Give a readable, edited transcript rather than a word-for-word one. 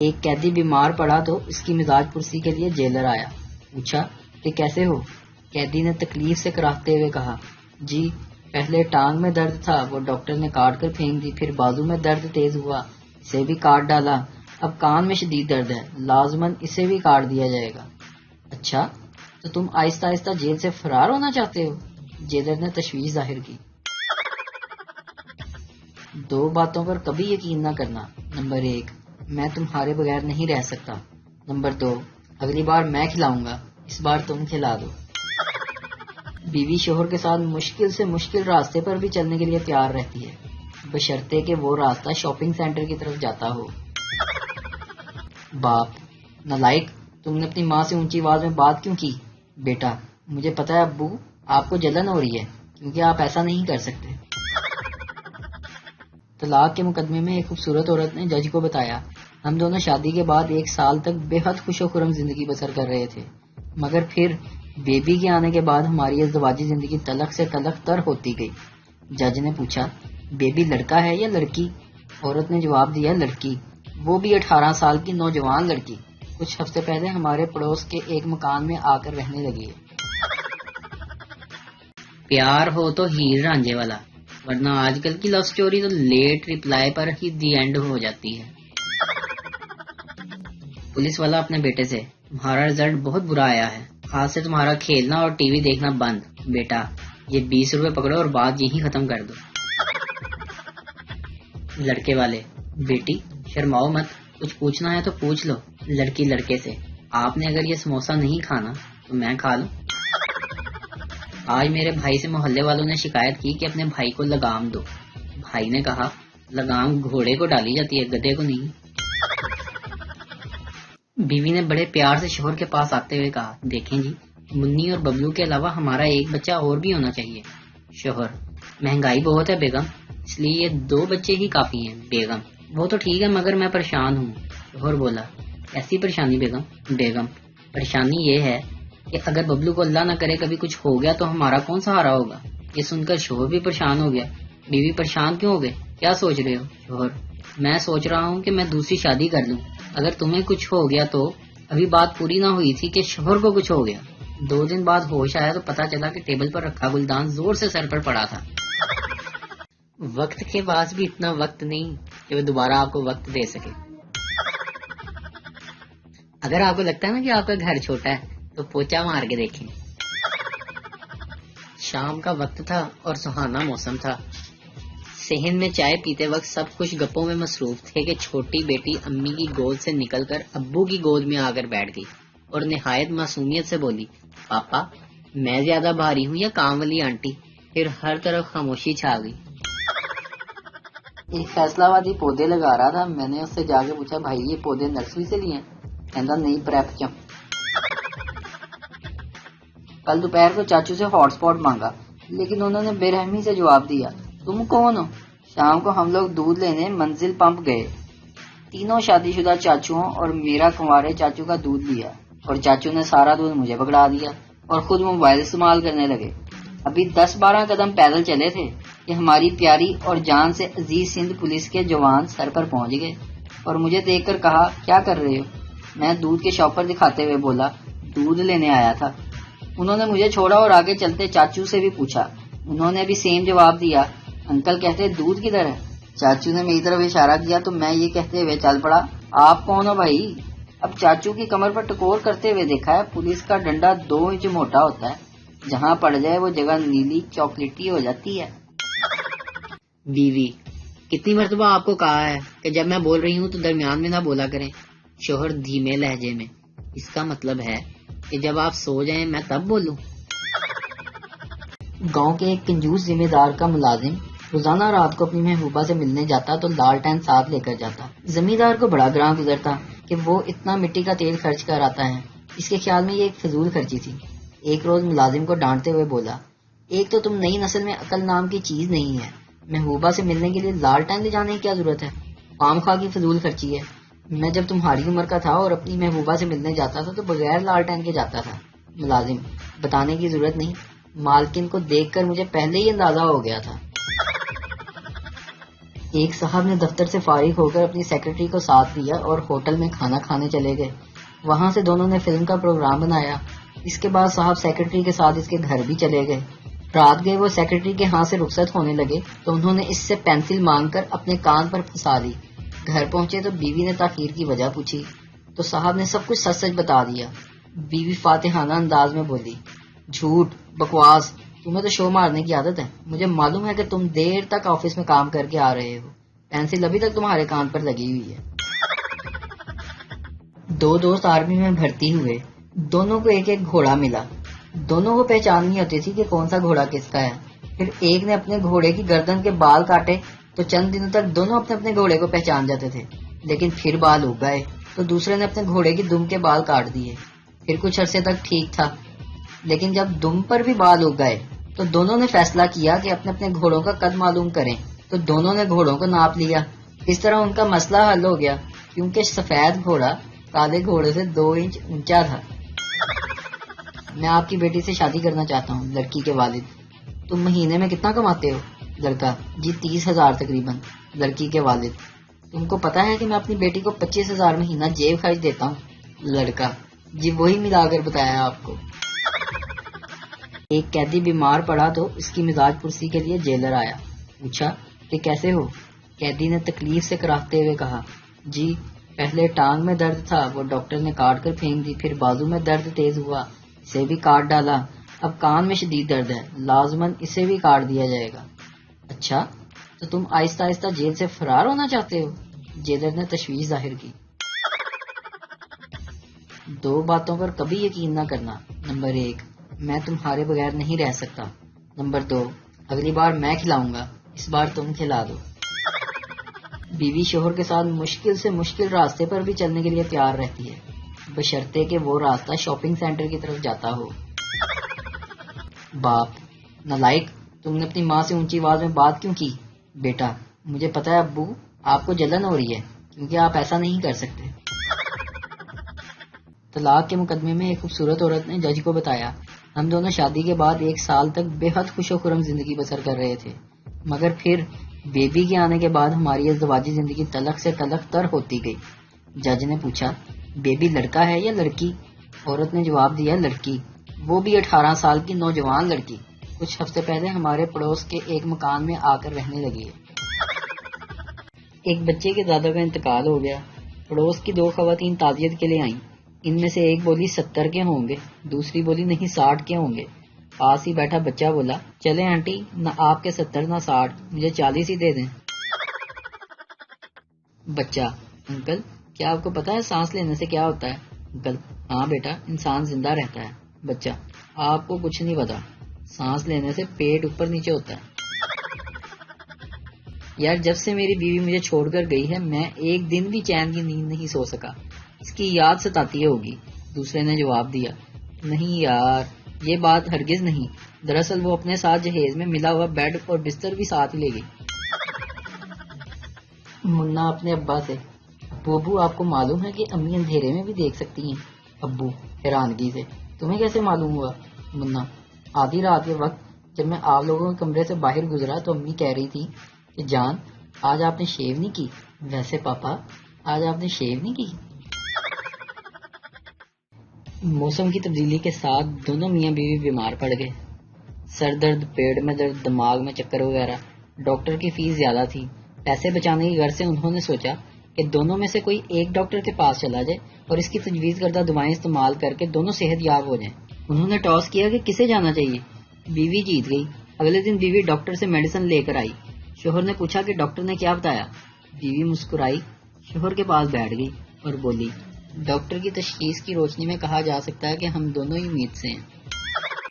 ایک قیدی بیمار پڑا تو اس کی مزاج پرسی کے لیے جیلر آیا. پوچھا کہ کیسے ہو؟ قیدی نے تکلیف سے کراہتے ہوئے کہا جی پہلے ٹانگ میں درد تھا، وہ ڈاکٹر نے کاٹ کر پھینک دی، پھر بازو میں درد تیز ہوا، اسے بھی کاٹ ڈالا، اب کان میں شدید درد ہے، لازماً اسے بھی کاٹ دیا جائے گا. اچھا تو تم آہستہ آہستہ جیل سے فرار ہونا چاہتے ہو؟ جیلر نے تشویش ظاہر کی. دو باتوں پر کبھی یقین نہ کرنا. نمبر 1 میں تمہارے بغیر نہیں رہ سکتا. نمبر 2 اگلی بار میں کھلاؤں گا، اس بار تم کھلا دو. بیوی شوہر کے ساتھ مشکل سے مشکل راستے پر بھی چلنے کے لیے تیار رہتی ہے، بشرطے کہ وہ راستہ شاپنگ سینٹر کی طرف جاتا ہو. باپ نالائق، تم نے اپنی ماں سے اونچی آواز میں بات کیوں کی؟ بیٹا مجھے پتا ہے ابو، آپ کو جلن ہو رہی ہے کیونکہ آپ ایسا نہیں کر سکتے. طلاق کے مقدمے میں ایک خوبصورت عورت نے جج کو بتایا ہم دونوں شادی کے بعد 1 سال تک بے حد خوش و خرم زندگی بسر کر رہے تھے، مگر پھر بیبی کے آنے کے بعد ہماری ازدواجی زندگی تلخ سے تلخ تر ہوتی گئی. جج نے پوچھا بیبی لڑکا ہے یا لڑکی؟ عورت نے جواب دیا لڑکی، وہ بھی 18 سال کی نوجوان لڑکی. کچھ ہفتے پہلے ہمارے پڑوس کے ایک مکان میں آ کر رہنے لگی ہے. پیار ہو تو ہیر رانجھے والا، ورنہ آج کل کی لو سٹوری تو لیٹ ریپلائی پر ہی دی اینڈ ہو جاتی ہے. پولیس والا اپنے بیٹے سے تمہارا رزلٹ بہت برا آیا ہے، آج سے تمہارا کھیلنا اور ٹی وی دیکھنا بند. بیٹا یہ 20 روپے پکڑو اور بات یہی ختم کر دو. لڑکے والے بیٹی شرماؤ مت، کچھ پوچھنا ہے تو پوچھ لو. لڑکی لڑکے سے آپ نے اگر یہ سموسہ نہیں کھانا تو میں کھا لوں. آج میرے بھائی سے محلے والوں نے شکایت کی کہ اپنے بھائی کو لگام دو. بھائی نے کہا لگام گھوڑے کو ڈالی جاتی ہے، گدھے کو نہیں. بیوی نے بڑے پیار سے شوہر کے پاس آتے ہوئے کہا دیکھیں جی منی اور ببلو کے علاوہ ہمارا ایک بچہ اور بھی ہونا چاہیے. شوہر مہنگائی بہت ہے بیگم، اس لیے یہ 2 بچے ہی کافی ہیں. بیگم وہ تو ٹھیک ہے مگر میں پریشان ہوں. شوہر بولا ایسی پریشانی بیگم؟ بیگم پریشانی یہ ہے کہ اگر ببلو کو اللہ نہ کرے کبھی کچھ ہو گیا تو ہمارا کون سہارا ہوگا. یہ سن کر شوہر بھی پریشان ہو گیا. بیوی پریشان کیوں ہو گئے، کیا سوچ رہے ہو؟ شوہر میں سوچ رہا ہوں کہ میں دوسری شادی کر لوں، اگر تمہیں کچھ ہو گیا تو. ابھی بات پوری نہ ہوئی تھی کہ شوہر کو کچھ ہو گیا. 2 دن بعد ہوش آیا تو پتا چلا کہ ٹیبل پر رکھا گلدان زور سے سر پر پڑا تھا. وقت کے پاس بھی اتنا وقت نہیں کہ وہ دوبارہ آپ کو وقت دے سکے. اگر آپ کو لگتا ہے نا کہ آپ کا گھر چھوٹا ہے تو پوچا مار کے دیکھیں. شام کا وقت تھا اور سہانا موسم تھا. صحن میں چائے پیتے وقت سب کچھ گپوں میں مصروف تھے کہ چھوٹی بیٹی امی کی گود سے نکل کر ابو کی گود میں آ کر بیٹھ گئی اور نہایت معصومیت سے بولی پاپا میں زیادہ بھاری ہوں یا کام والی آنٹی؟ پھر ہر طرف خاموشی چھا گئی. ایک فیصلہ وادی پودے لگا رہا تھا، میں نے اس سے جا کے پوچھا بھائی یہ پودے نرسری سے لیے ہیں؟ کہتا نہیں پریپ چم. کل دوپہر کو چاچو سے ہاٹ سپاٹ مانگا لیکن انہوں نے بے رحمی سے جواب دیا تم کون ہو؟ شام کو ہم لوگ دودھ لینے منزل پمپ گئے. 3 شادی شدہ چاچوؤں اور میرا کنوارے چاچو کا دودھ لیا اور چاچو نے سارا دودھ مجھے پکڑا دیا اور خود موبائل استعمال کرنے لگے. ابھی 10-12 قدم پیدل چلے تھے کہ ہماری پیاری اور جان سے عزیز سندھ پولیس کے جوان سر پر پہنچ گئے اور مجھے دیکھ کر کہا کیا کر رہے ہو؟ میں دودھ کے شاپ پر دکھاتے ہوئے بولا دودھ لینے آیا تھا. انہوں نے مجھے چھوڑا اور آگے چلتے چاچو سے بھی پوچھا. انہوں نے بھی سیم جواب دیا. انکل کہتے دودھ کدھر ہے؟ چاچو نے میری طرف اشارہ کیا تو میں یہ کہتے ہوئے چل پڑا آپ کون ہو بھائی؟ اب چاچو کی کمر پر ٹکور کرتے ہوئے دیکھا ہے پولیس کا ڈنڈا 2 انچ موٹا ہوتا ہے، جہاں پڑ جائے وہ جگہ نیلی چاکلیٹی ہو جاتی ہے. بیوی کتنی مرتبہ آپ کو کہا ہے کہ جب میں بول رہی ہوں تو درمیان میں نہ بولا کریں. شوہر دھیمے لہجے میں اس کا مطلب ہے کہ جب آپ سو جائیں میں تب بولوں. گاؤں کے ایک کنجوس ذمہ دار کا ملازم روزانہ رات کو اپنی محبوبہ سے ملنے جاتا تو لالٹین ساتھ لے کر جاتا. زمیندار کو بڑا گراں گزرتا کہ وہ اتنا مٹی کا تیل خرچ کر آتا ہے. اس کے خیال میں یہ ایک فضول خرچی تھی. ایک روز ملازم کو ڈانٹتے ہوئے بولا ایک تو تم نئی نسل میں عقل نام کی چیز نہیں ہے، محبوبہ سے ملنے کے لیے لالٹین لے جانے کی کیا ضرورت ہے؟ خام خواہ کی فضول خرچی ہے. میں جب تمہاری عمر کا تھا اور اپنی محبوبہ سے ملنے جاتا تھا تو بغیر لالٹین کے جاتا تھا. ملازم بتانے کی ضرورت نہیں، مالکن کو دیکھ کر مجھے پہلے ہی اندازہ ہو گیا تھا. ایک صاحب نے دفتر سے فارغ ہو کر اپنی سیکرٹری کو ساتھ لیا اور ہوٹل میں کھانا کھانے چلے گئے۔ وہاں سے دونوں نے فلم کا پروگرام بنایا۔ اس کے بعد صاحب سیکرٹری کے ساتھ اس کے گھر بھی چلے گئے۔ رات گئے وہ سیکرٹری کے ہاں سے رخصت ہونے لگے تو انہوں نے اس سے پینسل مانگ کر اپنے کان پر پھنسا لی۔ گھر پہنچے تو بیوی نے تاخیر کی وجہ پوچھی تو صاحب نے سب کچھ سچ سچ بتا دیا۔ بیوی فاتحانہ انداز میں بولی، جھوٹ، بکواس، تمہیں تو شو مارنے کی عادت ہے۔ مجھے معلوم ہے کہ تم دیر تک آفس میں کام کر کے آ رہے ہو، پینسل ابھی تک تمہارے کان پر لگی ہوئی ہے۔ دو دوست آرمی میں بھرتی ہوئے، دونوں کو ایک ایک گھوڑا ملا۔ دونوں کو پہچان نہیں ہوتی تھی کہ کون سا گھوڑا کس کا ہے۔ پھر ایک نے اپنے گھوڑے کی گردن کے بال کاٹے تو چند دنوں تک دونوں اپنے اپنے گھوڑے کو پہچان جاتے تھے، لیکن پھر بال اگ گئے تو دوسرے نے اپنے گھوڑے کی دم کے بال کاٹ دیے۔ پھر کچھ عرصے تک ٹھیک تھا، لیکن جب دم پر بھی بال اگ گئے تو دونوں نے فیصلہ کیا کہ اپنے اپنے گھوڑوں کا قد معلوم کریں، تو دونوں نے گھوڑوں کو ناپ لیا۔ اس طرح ان کا مسئلہ حل ہو گیا، کیونکہ سفید گھوڑا کالے گھوڑے سے 2 انچ اونچا تھا۔ میں آپ کی بیٹی سے شادی کرنا چاہتا ہوں۔ لڑکی کے والد، تم مہینے میں کتنا کماتے ہو؟ لڑکا، جی 30,000 تقریباً۔ لڑکی کے والد، تم کو پتا ہے کہ میں اپنی بیٹی کو 25,000 مہینہ جیب خرچ دیتا ہوں؟ لڑکا، جی وہی ملا کر بتایا آپ کو۔ ایک قیدی بیمار پڑا تو اس کی مزاج پرسی کے لیے جیلر آیا۔ پوچھا کہ کیسے ہو؟ قیدی نے تکلیف سے کراہتے ہوئے کہا، جی پہلے ٹانگ میں درد تھا، وہ ڈاکٹر نے کاٹ کر پھینک دی، پھر بازو میں درد تیز ہوا، اسے بھی کاٹ ڈالا، اب کان میں شدید درد ہے، لازماً اسے بھی کاٹ دیا جائے گا۔ اچھا، تو تم آہستہ آہستہ جیل سے فرار ہونا چاہتے ہو؟ جیلر نے تشویش ظاہر کی۔ 2 باتوں پر کبھی یقین نہ کرنا۔ نمبر 1، میں تمہارے بغیر نہیں رہ سکتا۔ نمبر 2، اگلی بار میں کھلاؤں گا، اس بار تم کھلا دو۔ بیوی شوہر کے ساتھ مشکل سے مشکل راستے پر بھی چلنے کے لیے تیار رہتی ہے، بشرطے کہ وہ راستہ شاپنگ سینٹر کی طرف جاتا ہو۔ باپ، نالائق، تم نے اپنی ماں سے اونچی آواز میں بات کیوں کی؟ بیٹا، مجھے پتا ہے ابو، آپ کو جلن ہو رہی ہے کیونکہ آپ ایسا نہیں کر سکتے۔ طلاق کے مقدمے میں ایک خوبصورت عورت نے جج کو بتایا، ہم دونوں شادی کے بعد 1 سال تک بے حد خوش و خرم زندگی بسر کر رہے تھے، مگر پھر بیبی کے آنے کے بعد ہماری ازدواجی زندگی تلخ سے تلخ تر ہوتی گئی۔ جج نے پوچھا، بیبی لڑکا ہے یا لڑکی؟ عورت نے جواب دیا، لڑکی، وہ بھی 18 سال کی نوجوان لڑکی، کچھ ہفتے پہلے ہمارے پڑوس کے ایک مکان میں آ کر رہنے لگی ہے۔ ایک بچے کے دادا کا انتقال ہو گیا۔ پڑوس کی 2 خواتین تعزیت کے لیے آئیں، ان میں سے ایک بولی 70 کے ہوں گے، دوسری بولی نہیں 60 کے ہوں گے۔ پاس ہی بیٹھا بچہ بولا، چلیں آنٹی، نہ آپ کے 70 نہ 60، مجھے 40 ہی دے دیں۔ بچہ، انکل کیا آپ کو پتا ہے سانس لینے سے کیا ہوتا ہے؟ انکل، ہاں بیٹا، انسان زندہ رہتا ہے۔ بچہ، آپ کو کچھ نہیں پتا، سانس لینے سے پیٹ اوپر نیچے ہوتا ہے۔ یار جب سے میری بیوی مجھے چھوڑ کر گئی ہے میں ایک دن بھی چین کی نیند نہیں سو سکا، اس کی یاد ستاتی ہوگی۔ دوسرے نے جواب دیا، نہیں یار، یہ بات ہرگز نہیں، دراصل وہ اپنے ساتھ جہیز میں ملا ہوا بیڈ اور بستر بھی ساتھ لے گئی۔ منا اپنے ابا سے، ابو آپ کو معلوم ہے کہ امی اندھیرے میں بھی دیکھ سکتی ہیں؟ ابو حیرانگی سے، تمہیں کیسے معلوم ہوا؟ منا، آدھی رات کے وقت جب میں آپ لوگوں کے کمرے سے باہر گزرا تو امی کہہ رہی تھی کہ جان آج آپ نے شیو نہیں کی۔ ویسے پاپا آج آپ نے شیو نہیں کی؟ موسم کی تبدیلی کے ساتھ دونوں میاں بیوی بیمار پڑ گئے، سر درد، پیٹ میں درد، دماغ میں چکر وغیرہ۔ ڈاکٹر کی فیس زیادہ تھی، پیسے بچانے کی غرض سے انہوں نے سوچا کہ دونوں میں سے کوئی ایک ڈاکٹر کے پاس چلا جائے اور اس کی تجویز کردہ دوائیں استعمال کر کے دونوں صحت یاب ہو جائیں۔ انہوں نے ٹاس کیا کہ کسے جانا چاہیے۔ بیوی جیت گئی۔ اگلے دن بیوی ڈاکٹر سے میڈیسن لے کر آئی۔ شوہر نے پوچھا کہ ڈاکٹر نے کیا بتایا؟ بیوی مسکرائی، شوہر کے پاس بیٹھ گئی اور بولی، ڈاکٹر کی تشخیص کی روشنی میں کہا جا سکتا ہے کہ ہم دونوں ہی امید سے ہیں۔